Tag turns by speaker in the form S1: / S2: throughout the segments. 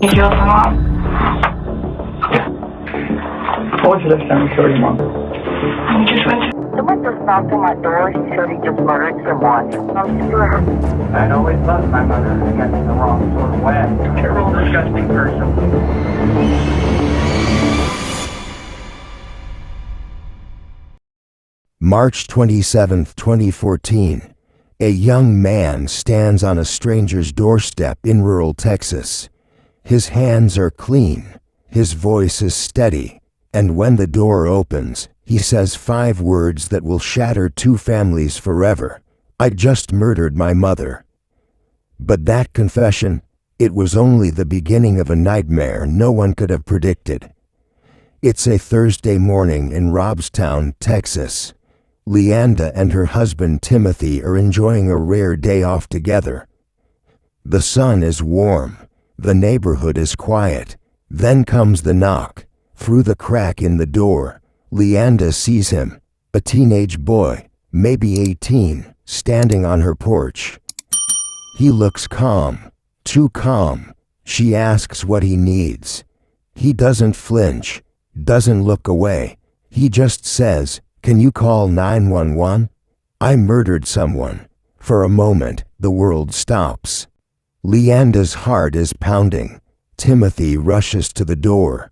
S1: You killed my mom.
S2: What was the last time you saw your mom?
S1: We just went to...
S3: Someone just knocked on my door. He said he just murdered someone. I'm sure.
S2: I'd always loved my mother. I got in the wrong sort of way. Terrible, disgusting person.
S4: March 27, 2014. A young man stands on a stranger's doorstep in rural Texas. His hands are clean, his voice is steady, and when the door opens, he says 5 words that will shatter 2 families forever. I just murdered my mother. But that confession, it was only the beginning of a nightmare no one could have predicted. It's a Thursday morning in Robstown, Texas. Leanda and her husband Timothy are enjoying a rare day off together. The sun is warm, the neighborhood is quiet. Then comes the knock. Through the crack in the door, Leanda sees him, a teenage boy, maybe 18, standing on her porch. He looks calm, too calm. She asks what he needs. He doesn't flinch, doesn't look away. He just says, "Can you call 911? I murdered someone." For a moment, the world stops. Leanda's heart is pounding. Timothy rushes to the door.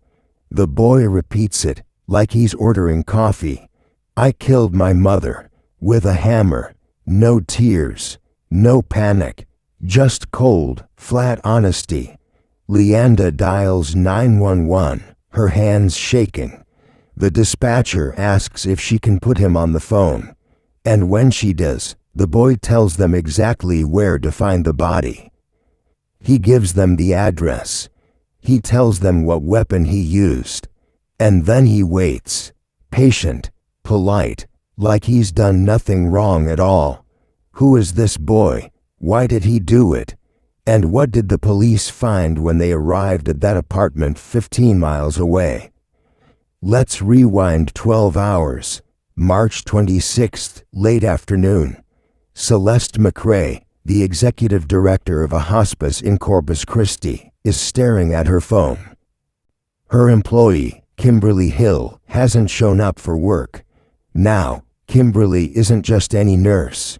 S4: The boy repeats it, like he's ordering coffee. "I killed my mother, with a hammer." No tears, no panic, just cold, flat honesty. Leanda dials 911, her hands shaking. The dispatcher asks if she can put him on the phone. And when she does, the boy tells them exactly where to find the body. He gives them the address. He tells them what weapon he used. And then he waits, patient, polite, like he's done nothing wrong at all. Who is this boy? Why did he do it? And what did the police find when they arrived at that apartment 15 miles away? Let's rewind 12 hours. March 26th, late afternoon. Celeste McRae, the executive director of a hospice in Corpus Christi, is staring at her phone. Her employee, Kimberly Hill, hasn't shown up for work. Now, Kimberly isn't just any nurse.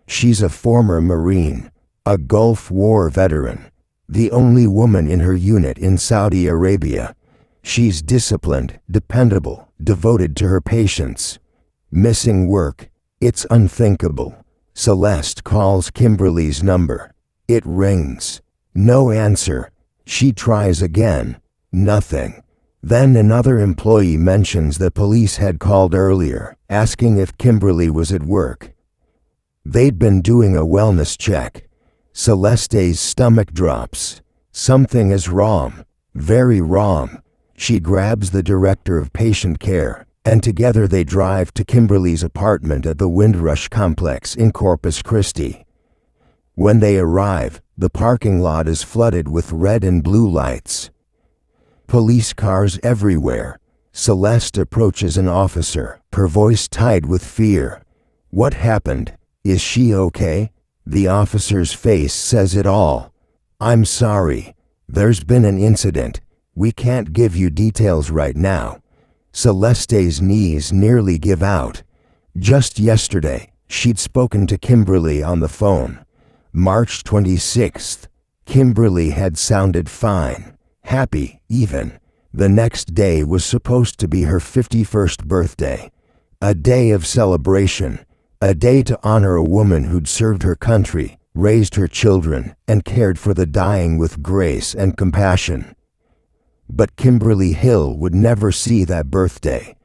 S4: She's a former Marine, a Gulf War veteran, the only woman in her unit in Saudi Arabia. She's disciplined, dependable, devoted to her patients. Missing work. It's unthinkable. Celeste calls Kimberly's number. It rings. No answer. She tries again. Nothing. Then another employee mentions the police had called earlier, asking if Kimberly was at work. They'd been doing a wellness check. Celeste's stomach drops. Something is wrong. Very wrong. She grabs the director of patient care, and together they drive to Kimberly's apartment at the Windrush complex in Corpus Christi. When they arrive, the parking lot is flooded with red and blue lights. Police cars everywhere. Celeste approaches an officer, her voice tied with fear. "What happened? Is she okay?" The officer's face says it all. "I'm sorry. There's been an incident. We can't give you details right now." Celeste's knees nearly give out. Just yesterday, she'd spoken to Kimberly on the phone. March 26th. Kimberly had sounded fine, happy even. The next day was supposed to be her 51st birthday. A day of celebration. A day to honor a woman who'd served her country, raised her children, and cared for the dying with grace and compassion. But Kimberly Hill would never see that birthday,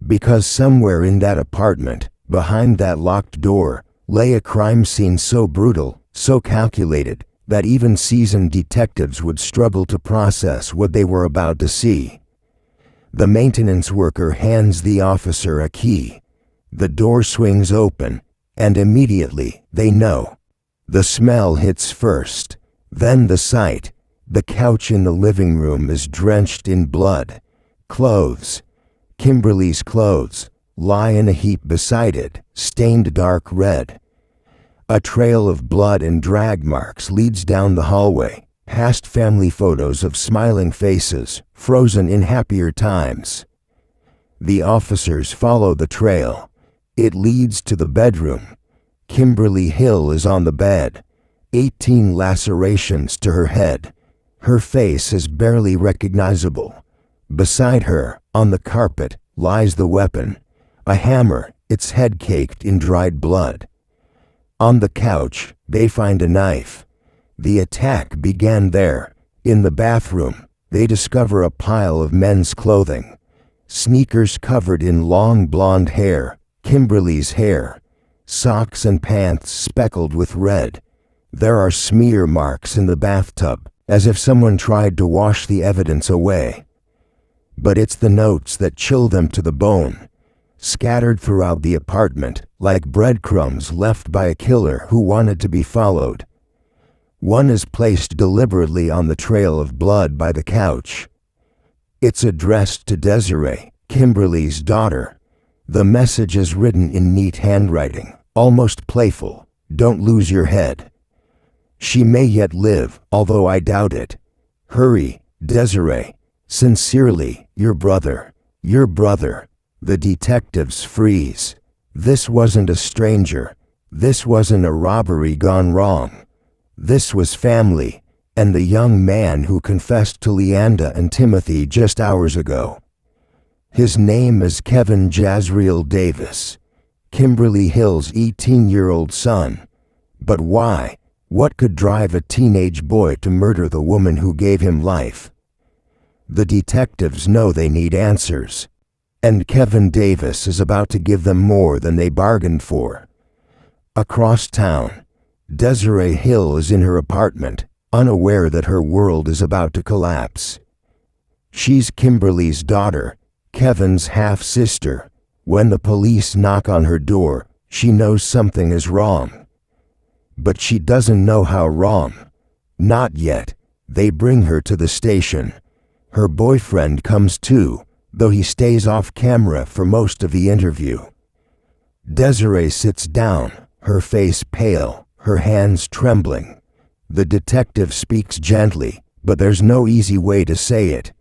S4: because somewhere in that apartment, behind that locked door, lay a crime scene so brutal, so calculated, that even seasoned detectives would struggle to process what they were about to see. The maintenance worker hands the officer a key. The door swings open, and immediately they know. The smell hits first, then the sight. The couch in the living room is drenched in blood. Clothes. Kimberly's clothes lie in a heap beside it, stained dark red. A trail of blood and drag marks leads down the hallway, past family photos of smiling faces, frozen in happier times. The officers follow the trail. It leads to the bedroom. Kimberly Hill is on the bed, 18 lacerations to her head. Her face is barely recognizable. Beside her, on the carpet, lies the weapon, a hammer, its head caked in dried blood. On the couch, they find a knife. The attack began there. In the bathroom, they discover a pile of men's clothing. Sneakers covered in long blonde hair, Kimberly's hair. Socks and pants speckled with red. There are smear marks in the bathtub, as if someone tried to wash the evidence away. But it's the notes that chill them to the bone, scattered throughout the apartment, like breadcrumbs left by a killer who wanted to be followed. One is placed deliberately on the trail of blood by the couch. It's addressed to Desiree, Kimberly's daughter. The message is written in neat handwriting, almost playful. Don't lose your head. She may yet live, although I doubt it. Hurry, Desiree. Sincerely, your brother. Your brother. The detectives freeze. This wasn't a stranger. This wasn't a robbery gone wrong. This was family, and the young man who confessed to Leanda and Timothy just hours ago. His name is Kevin Jazreel Davis, Kimberly Hill's 18-year-old son. But why? What could drive a teenage boy to murder the woman who gave him life? The detectives know they need answers, and Kevin Davis is about to give them more than they bargained for. Across town, Desiree Hill is in her apartment, unaware that her world is about to collapse. She's Kimberly's daughter, Kevin's half-sister. When the police knock on her door, she knows something is wrong. But she doesn't know how wrong. Not yet. They bring her to the station. Her boyfriend comes too, though he stays off camera for most of the interview. Desiree sits down, her face pale, her hands trembling. The detective speaks gently, but there's no easy way to say it.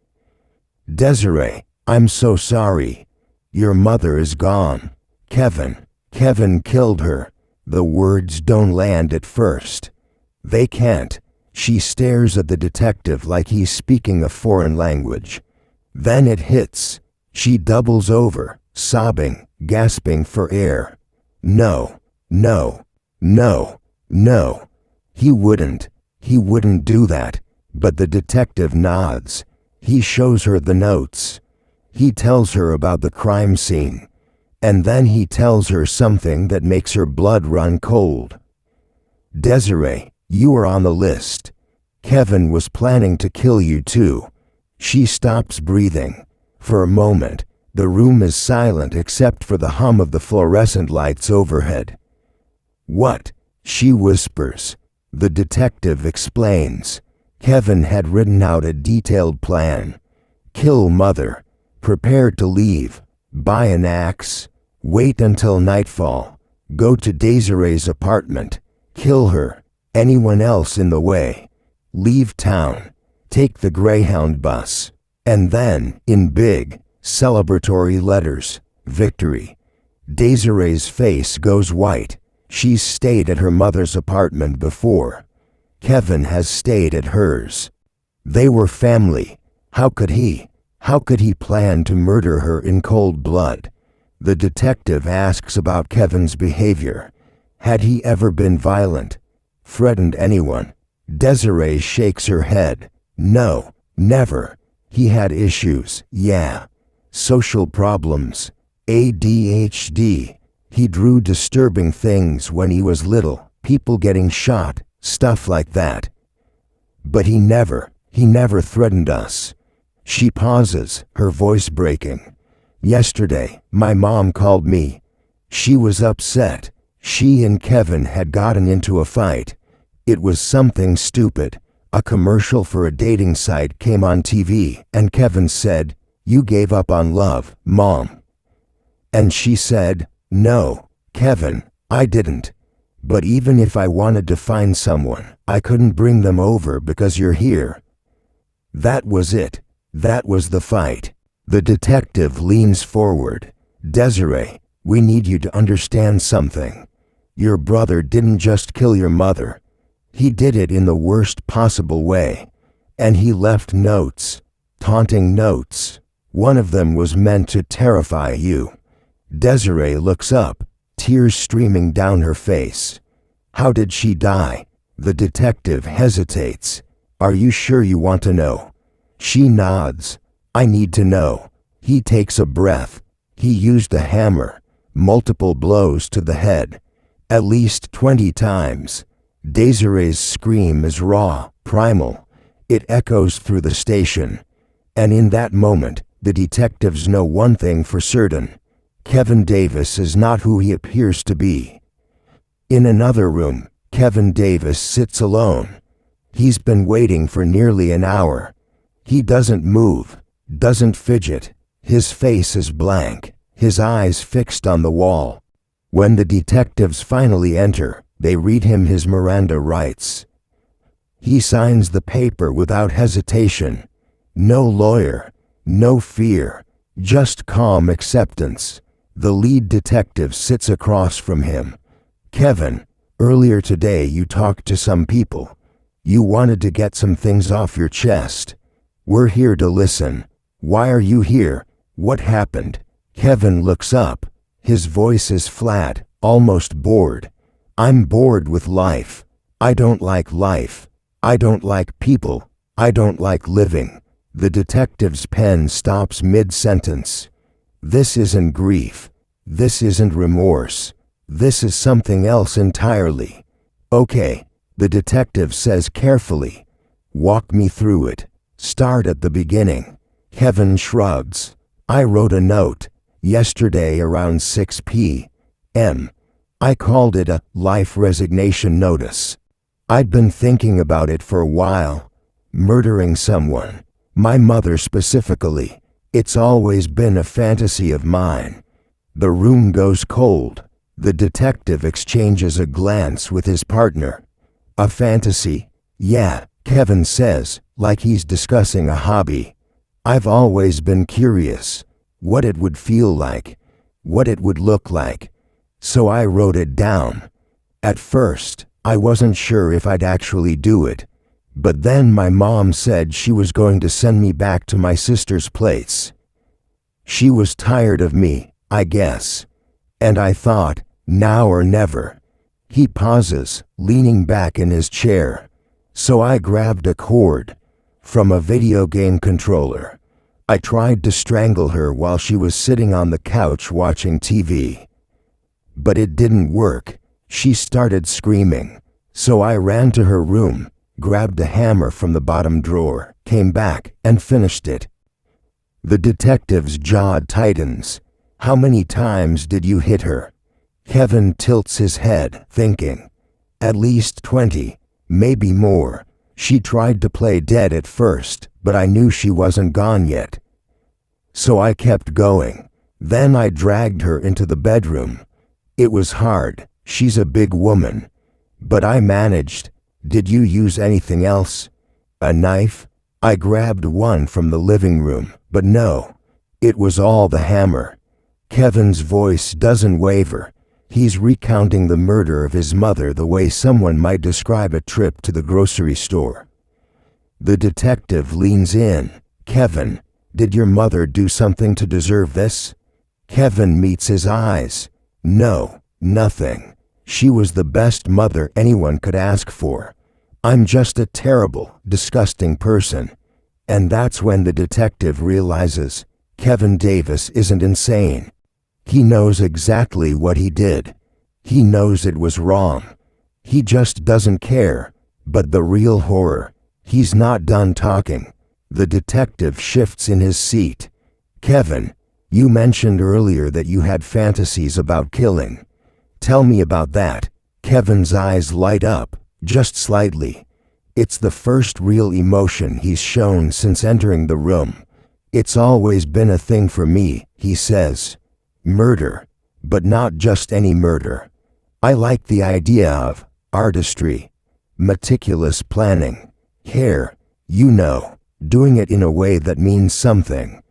S4: Desiree, I'm so sorry. Your mother is gone. Kevin killed her. The words don't land at first. They can't. She stares at the detective like he's speaking a foreign language. Then it hits. She doubles over, sobbing, gasping for air. No, no, no, no. He wouldn't do that. But the detective nods. He shows her the notes. He tells her about the crime scene. And then he tells her something that makes her blood run cold. Desiree, you are on the list. Kevin was planning to kill you too. She stops breathing. For a moment, the room is silent except for the hum of the fluorescent lights overhead. What? She whispers. The detective explains. Kevin had written out a detailed plan. Kill mother. Prepare to leave. Buy an axe. Wait until nightfall. Go to Desiree's apartment. Kill her. Anyone else in the way. Leave town. Take the Greyhound bus. And then, in big, celebratory letters, victory. Desiree's face goes white. She's stayed at her mother's apartment before. Kevin has stayed at hers. They were family. How could he plan to murder her in cold blood? The detective asks about Kevin's behavior. Had he ever been violent? Threatened anyone? Desiree shakes her head. No, never. He had issues, yeah. Social problems. ADHD. He drew disturbing things when he was little. People getting shot, stuff like that. But he never threatened us. She pauses, her voice breaking. Yesterday, my mom called me. She was upset. She and Kevin had gotten into a fight. It was something stupid. A commercial for a dating site came on TV, and Kevin said, "You gave up on love, Mom." And she said, "No, Kevin, I didn't." But even if I wanted to find someone, I couldn't bring them over because you're here. That was it. That was the fight. The detective leans forward. Desiree, we need you to understand something. Your brother didn't just kill your mother. He did it in the worst possible way. And he left notes, taunting notes. One of them was meant to terrify you. Desiree looks up, tears streaming down her face. How did she die? The detective hesitates. Are you sure you want to know? She nods. I need to know. He takes a breath. He used a hammer, multiple blows to the head, at least 20 times. Desiree's scream is raw, primal. It echoes through the station. And in that moment, the detectives know one thing for certain. Kevin Davis is not who he appears to be. In another room, Kevin Davis sits alone. He's been waiting for nearly an hour. He doesn't move, doesn't fidget. His face is blank, his eyes fixed on the wall. When the detectives finally enter, they read him his Miranda rights. He signs the paper without hesitation. No lawyer, no fear, just calm acceptance. The lead detective sits across from him. Kevin, earlier today you talked to some people. You wanted to get some things off your chest. We're here to listen. Why are you here? What happened? Kevin looks up. His voice is flat, almost bored. I'm bored with life. I don't like life. I don't like people. I don't like living. The detective's pen stops mid-sentence. This isn't grief. This isn't remorse. This is something else entirely. Okay, the detective says carefully. Walk me through it. Start at the beginning. Kevin shrugs. I wrote a note yesterday around 6 p.m. I called it a life resignation notice. I'd been thinking about it for a while. Murdering someone, my mother specifically. It's always been a fantasy of mine. The room goes cold. The detective exchanges a glance with his partner. A fantasy? Yeah, Kevin says, like he's discussing a hobby. I've always been curious. What it would feel like. What it would look like. So I wrote it down. At first, I wasn't sure if I'd actually do it. But then my mom said she was going to send me back to my sister's place. She was tired of me, I guess. And I thought, now or never. He pauses, leaning back in his chair. So I grabbed a cord from a video game controller. I tried to strangle her while she was sitting on the couch watching TV. But it didn't work. She started screaming. So I ran to her room, grabbed a hammer from the bottom drawer, came back, and finished it. The detective's jaw tightens. How many times did you hit her? Kevin tilts his head, thinking. At least 20, maybe more. She tried to play dead at first, but I knew she wasn't gone yet. So I kept going. Then I dragged her into the bedroom. It was hard. She's a big woman. But I managed. Did you use anything else? A knife? I grabbed one from the living room, but no. It was all the hammer. Kevin's voice doesn't waver. He's recounting the murder of his mother the way someone might describe a trip to the grocery store. The detective leans in. Kevin, did your mother do something to deserve this? Kevin meets his eyes. No, nothing. She was the best mother anyone could ask for. I'm just a terrible, disgusting person. And that's when the detective realizes Kevin Davis isn't insane. He knows exactly what he did. He knows it was wrong. He just doesn't care. But the real horror, he's not done talking. The detective shifts in his seat. Kevin, you mentioned earlier that you had fantasies about killing. Tell me about that. Kevin's eyes light up, just slightly. It's the first real emotion he's shown since entering the room. It's always been a thing for me, he says. Murder. But not just any murder. I like the idea of artistry, meticulous planning, care, doing it in a way that means something.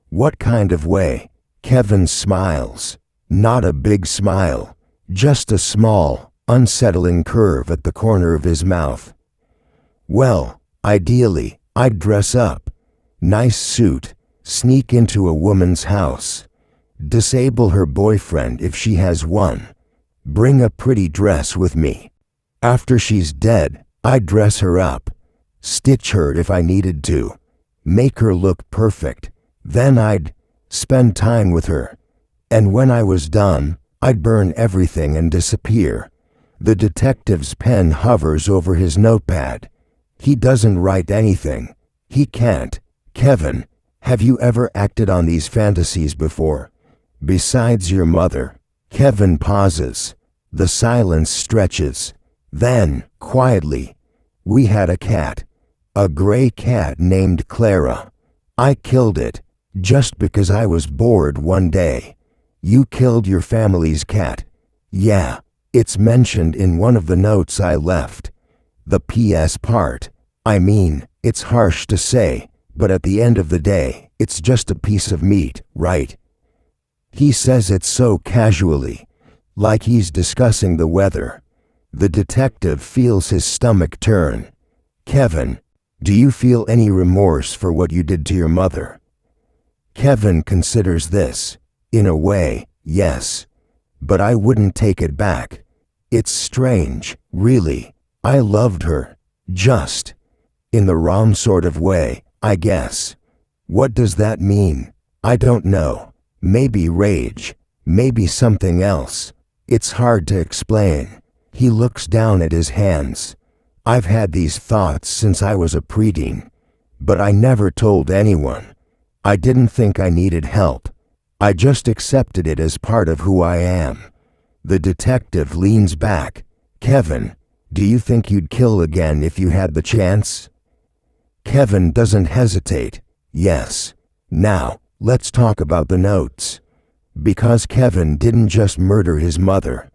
S4: What kind of way? Kevin smiles. Not a big smile, just a small, unsettling curve at the corner of his mouth. Well, ideally, I'd dress up. Nice suit, sneak into a woman's house. Disable her boyfriend if she has one. Bring a pretty dress with me. After she's dead, I'd dress her up. Stitch her if I needed to. Make her look perfect. Then I'd spend time with her. And when I was done, I'd burn everything and disappear. The detective's pen hovers over his notepad. He doesn't write anything. He can't. Kevin, have you ever acted on these fantasies before? Besides your mother? Kevin pauses. The silence stretches. Then, quietly, we had a cat. A gray cat named Clara. I killed it, just because I was bored one day. You killed your family's cat. Yeah, it's mentioned in one of the notes I left. The PS part. I mean, it's harsh to say, but at the end of the day, it's just a piece of meat, right? He says it so casually, like he's discussing the weather. The detective feels his stomach turn. Kevin, do you feel any remorse for what you did to your mother? Kevin considers this. In a way, yes. But I wouldn't take it back. It's strange, really. I loved her. Just. In the wrong sort of way, I guess. What does that mean? I don't know. Maybe rage. Maybe something else. It's hard to explain. He looks down at his hands. I've had these thoughts since I was a preteen. But I never told anyone. I didn't think I needed help. I just accepted it as part of who I am. The detective leans back. Kevin, do you think you'd kill again if you had the chance? Kevin doesn't hesitate. Yes. Now, let's talk about the notes. Because Kevin didn't just murder his mother.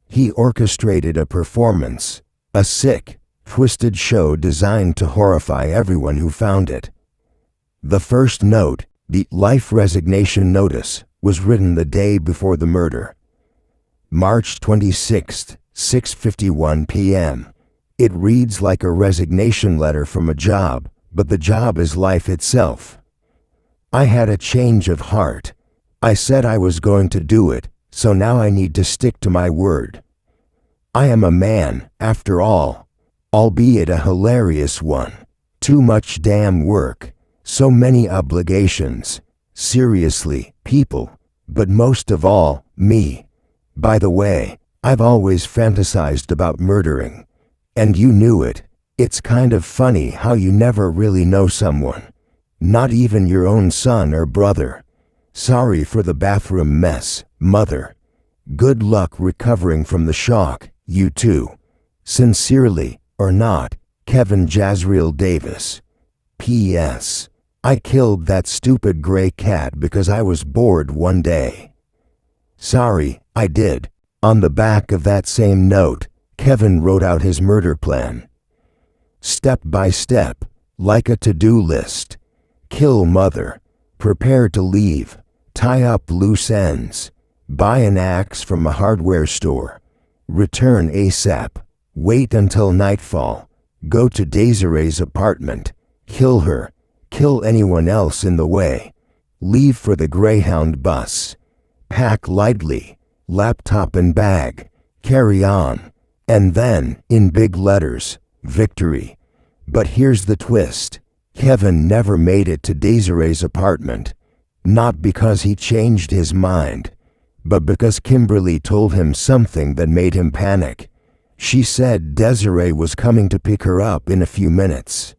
S4: He orchestrated a performance. A sick, twisted show designed to horrify everyone who found it. The first note, the life resignation notice, was written the day before the murder. March 26th, 6:51 p.m. It reads like a resignation letter from a job, but the job is life itself. I had a change of heart. I said I was going to do it, so now I need to stick to my word. I am a man, after all, albeit a hilarious one. Too much damn work, so many obligations. Seriously, people, but most of all, me. By the way, I've always fantasized about murdering. And you knew it. It's kind of funny how you never really know someone. Not even your own son or brother. Sorry for the bathroom mess, Mother. Good luck recovering from the shock, you too. Sincerely, or not, Kevin Jazreel Davis. P.S. I killed that stupid gray cat because I was bored one day. Sorry, I did. On the back of that same note, Kevin wrote out his murder plan. Step by step, like a to-do list. Kill mother. Prepare to leave. Tie up loose ends. Buy an axe from a hardware store. Return ASAP. Wait until nightfall. Go to Desiree's apartment. Kill her. Kill anyone else in the way. Leave for the Greyhound bus. Pack lightly. Laptop and bag. Carry on. And then, in big letters, victory. But here's the twist. Kevin never made it to Desiree's apartment. Not because he changed his mind, but because Kimberly told him something that made him panic. She said Desiree was coming to pick her up in a few minutes.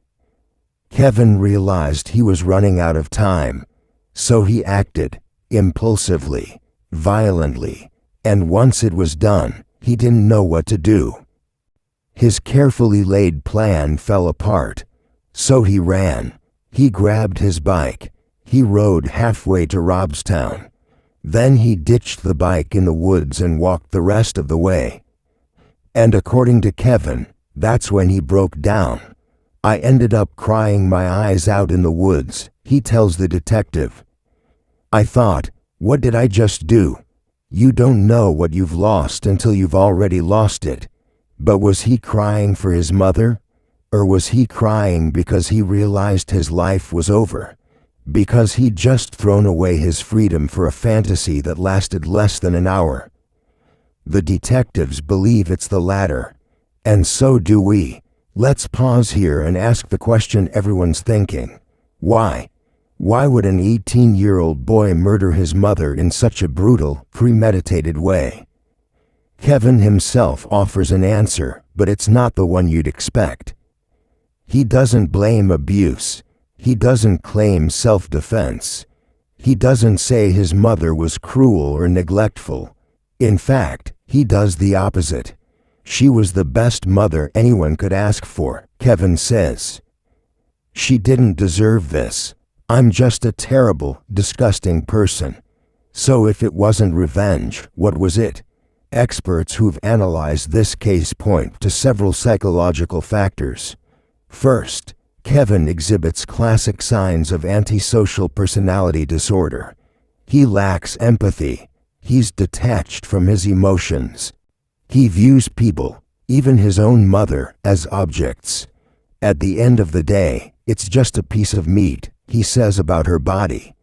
S4: Kevin realized he was running out of time, so he acted, impulsively, violently, and once it was done, he didn't know what to do. His carefully laid plan fell apart, so he ran. He grabbed his bike. He rode halfway to Robstown. Then he ditched the bike in the woods and walked the rest of the way, And according to Kevin, that's when he broke down. I ended up crying my eyes out in the woods, he tells the detective. I thought, what did I just do? You don't know what you've lost until you've already lost it. But was he crying for his mother? Or was he crying because he realized his life was over? Because he'd just thrown away his freedom for a fantasy that lasted less than an hour? The detectives believe it's the latter. And so do we. Let's pause here and ask the question everyone's thinking. Why? Why would an 18-year-old boy murder his mother in such a brutal, premeditated way? Kevin himself offers an answer, but it's not the one you'd expect. He doesn't blame abuse. He doesn't claim self-defense. He doesn't say his mother was cruel or neglectful. In fact, he does the opposite. She was the best mother anyone could ask for, Kevin says. She didn't deserve this. I'm just a terrible, disgusting person. So if it wasn't revenge, what was it? Experts who've analyzed this case point to several psychological factors. First, Kevin exhibits classic signs of antisocial personality disorder. He lacks empathy. He's detached from his emotions. He views people, even his own mother, as objects. At the end of the day, it's just a piece of meat, he says about her body.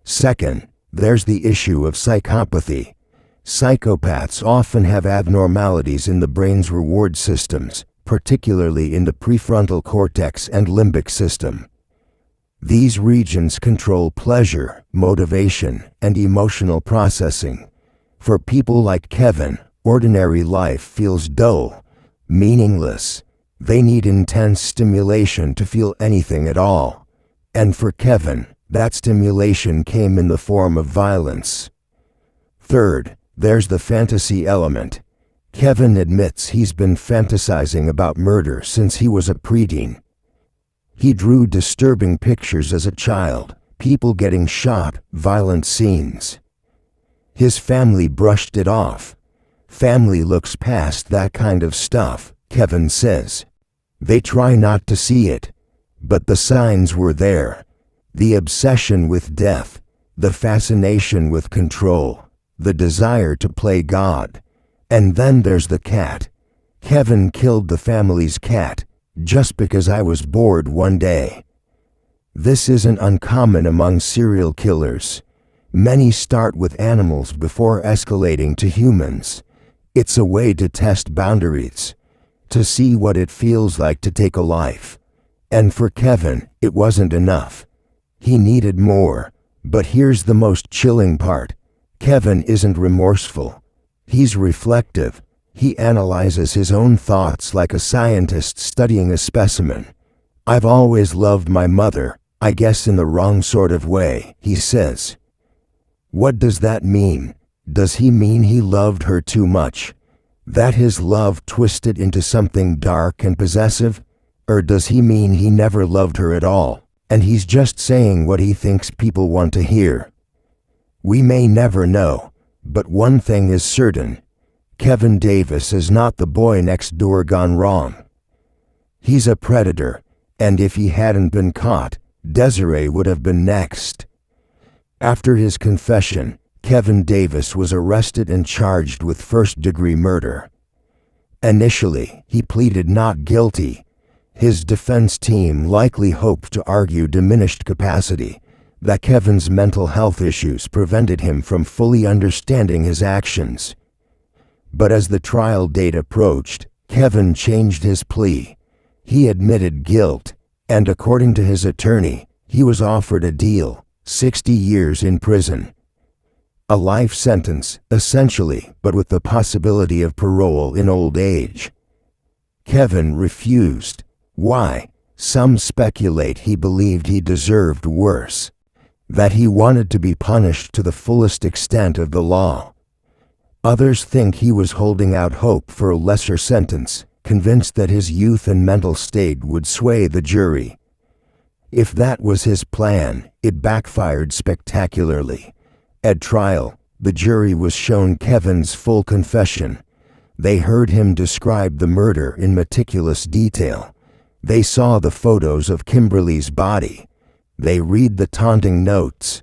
S4: Second, there's the issue of psychopathy. Psychopaths often have abnormalities in the brain's reward systems, particularly in the prefrontal cortex and limbic system. These regions control pleasure, motivation, and emotional processing. For people like Kevin, ordinary life feels dull, meaningless. They need intense stimulation to feel anything at all. And for Kevin, that stimulation came in the form of violence. Third, there's the fantasy element. Kevin admits he's been fantasizing about murder since he was a preteen. He drew disturbing pictures as a child, people getting shot, violent scenes. His family brushed it off. Family looks past that kind of stuff, Kevin says. They try not to see it. But the signs were there. The obsession with death, the fascination with control, the desire to play God. And then there's the cat. Kevin killed the family's cat, just because I was bored one day. This isn't uncommon among serial killers. Many start with animals before escalating to humans. It's a way to test boundaries, to see what it feels like to take a life. And for Kevin, it wasn't enough. He needed more. But here's the most chilling part. Kevin isn't remorseful. He's reflective. He analyzes his own thoughts like a scientist studying a specimen. I've always loved my mother, I guess in the wrong sort of way, he says. What does that mean? Does he mean he loved her too much? That his love twisted into something dark and possessive? Or does he mean he never loved her at all, and he's just saying what he thinks people want to hear? We may never know, but one thing is certain. Kevin Davis is not the boy next door gone wrong. He's a predator, and if he hadn't been caught, Desiree would have been next. After his confession, Kevin Davis was arrested and charged with first-degree murder. Initially, he pleaded not guilty. His defense team likely hoped to argue diminished capacity, that Kevin's mental health issues prevented him from fully understanding his actions. But as the trial date approached, Kevin changed his plea. He admitted guilt, and according to his attorney, he was offered a deal, 60 years in prison. A life sentence, essentially, but with the possibility of parole in old age. Kevin refused. Why? Some speculate he believed he deserved worse, that he wanted to be punished to the fullest extent of the law. Others think he was holding out hope for a lesser sentence, convinced that his youth and mental state would sway the jury. If that was his plan, it backfired spectacularly. At trial, the jury was shown Kevin's full confession. They heard him describe the murder in meticulous detail. They saw the photos of Kimberly's body. They read the taunting notes.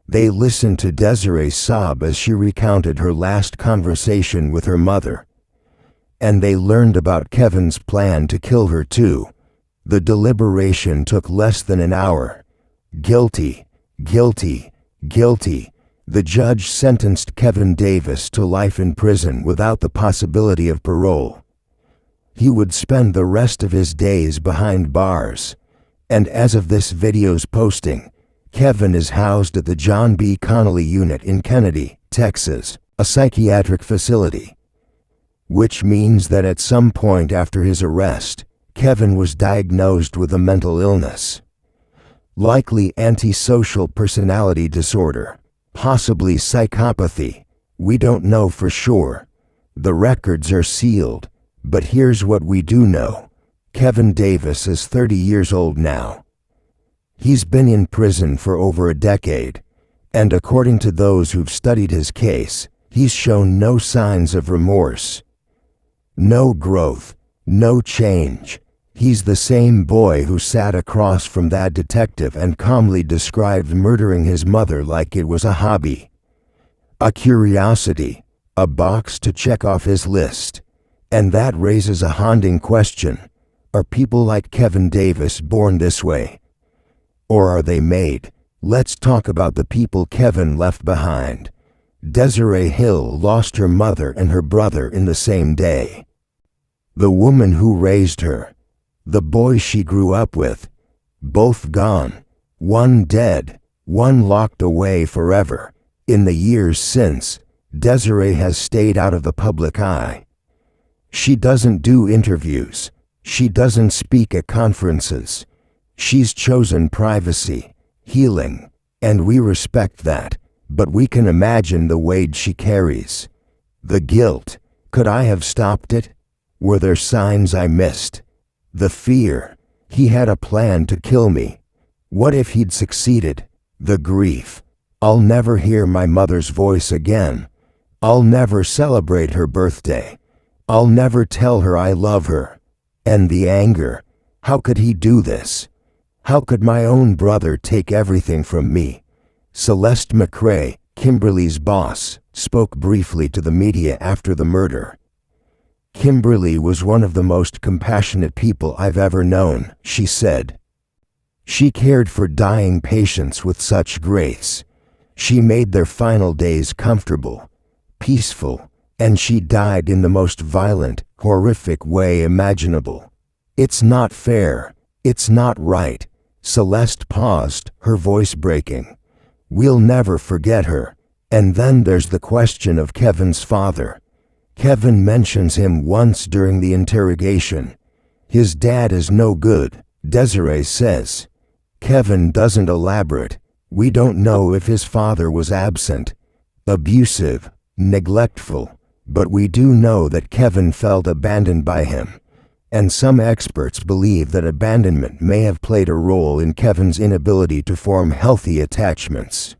S4: They listened to Desiree sob as she recounted her last conversation with her mother. And they learned about Kevin's plan to kill her too. The deliberation took less than an hour. Guilty, guilty, guilty. The judge sentenced Kevin Davis to life in prison without the possibility of parole. He would spend the rest of his days behind bars. And as of this video's posting, Kevin is housed at the John B. Connolly Unit in Kennedy, Texas, a psychiatric facility. Which means that at some point after his arrest, Kevin was diagnosed with a mental illness. Likely antisocial personality disorder, possibly psychopathy. We don't know for sure. The records are sealed, but here's what we do know. Kevin Davis is 30 years old now. He's been in prison for over a decade, and according to those who've studied his case, he's shown no signs of remorse. No growth, no change. He's the same boy who sat across from that detective and calmly described murdering his mother like it was a hobby. A curiosity, a box to check off his list. And that raises a haunting question. Are people like Kevin Davis born this way? Or are they made? Let's talk about the people Kevin left behind. Desiree Hill lost her mother and her brother in the same day. The woman who raised her, the boy she grew up with, both gone, one dead, one locked away forever. In the years since, Desiree has stayed out of the public eye. She doesn't do interviews. She doesn't speak at conferences. She's chosen privacy, healing, and we respect that, but we can imagine the weight she carries. The guilt. Could I have stopped it? Were there signs I missed? The fear. He had a plan to kill me. What if he'd succeeded? The grief. I'll never hear my mother's voice again. I'll never celebrate her birthday. I'll never tell her I love her. And the anger. How could he do this? How could my own brother take everything from me? Celeste McRae, Kimberly's boss, spoke briefly to the media after the murder. Kimberly was one of the most compassionate people I've ever known, she said. She cared for dying patients with such grace. She made their final days comfortable, peaceful, and she died in the most violent, horrific way imaginable. It's not fair. It's not right. Celeste paused, her voice breaking. We'll never forget her. And then there's the question of Kevin's father. Kevin mentions him once during the interrogation. His dad is no good, Desiree says. Kevin doesn't elaborate. We don't know if his father was absent, abusive, neglectful, but we do know that Kevin felt abandoned by him. And some experts believe that abandonment may have played a role in Kevin's inability to form healthy attachments.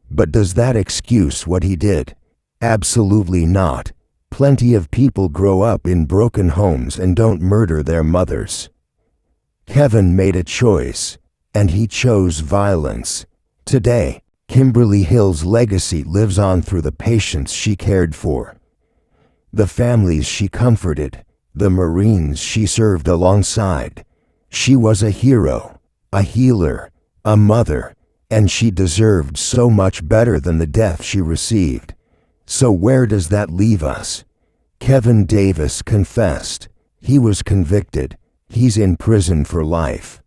S4: But does that excuse what he did? Absolutely not. Plenty of people grow up in broken homes and don't murder their mothers. Kevin made a choice, and he chose violence. Today, Kimberly Hill's legacy lives on through the patients she cared for, the families she comforted, the Marines she served alongside. She was a hero, a healer, a mother, and she deserved so much better than the death she received. So where does that leave us? Kevin Davis confessed. He was convicted. He's in prison for life.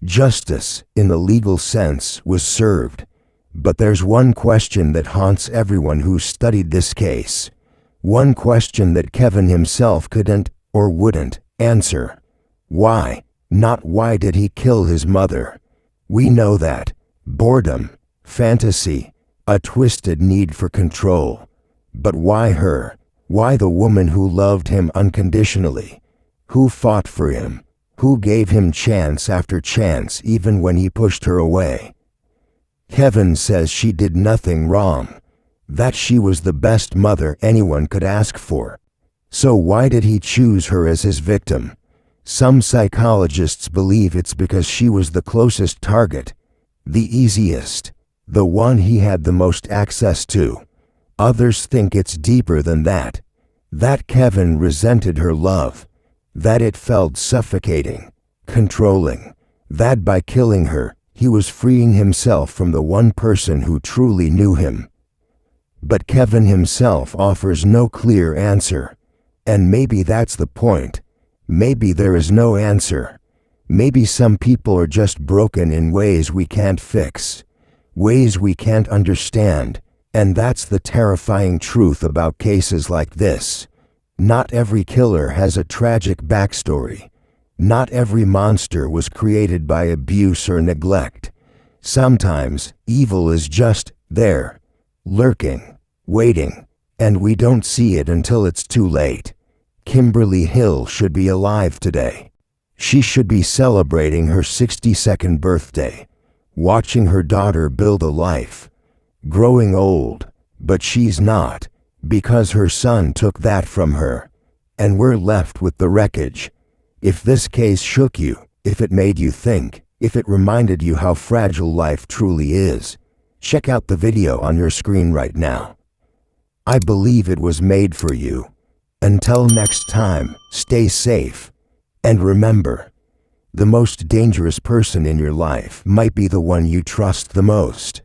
S4: Justice, in the legal sense, was served. But there's one question that haunts everyone who's studied this case. One question that Kevin himself couldn't or wouldn't answer. Why? Not why did he kill his mother? We know that. Boredom, fantasy, a twisted need for control. But why her? Why the woman who loved him unconditionally? Who fought for him? Who gave him chance after chance even when he pushed her away? Kevin says she did nothing wrong, that she was the best mother anyone could ask for. So why did he choose her as his victim? Some psychologists believe it's because she was the closest target, the easiest, the one he had the most access to. Others think it's deeper than that. That Kevin resented her love. That it felt suffocating, controlling. That by killing her, he was freeing himself from the one person who truly knew him. But Kevin himself offers no clear answer. And maybe that's the point. Maybe there is no answer. Maybe some people are just broken in ways we can't fix, ways we can't understand, and that's the terrifying truth about cases like this. Not every killer has a tragic backstory. Not every monster was created by abuse or neglect. Sometimes evil is just there, lurking, waiting, and we don't see it until it's too late. Kimberly Hill should be alive today. She should be celebrating her 62nd birthday, watching her daughter build a life, growing old, but she's not, because her son took that from her, and we're left with the wreckage. If this case shook you, if it made you think, if it reminded you how fragile life truly is, check out the video on your screen right now. I believe it was made for you. Until next time, stay safe. And remember, the most dangerous person in your life might be the one you trust the most.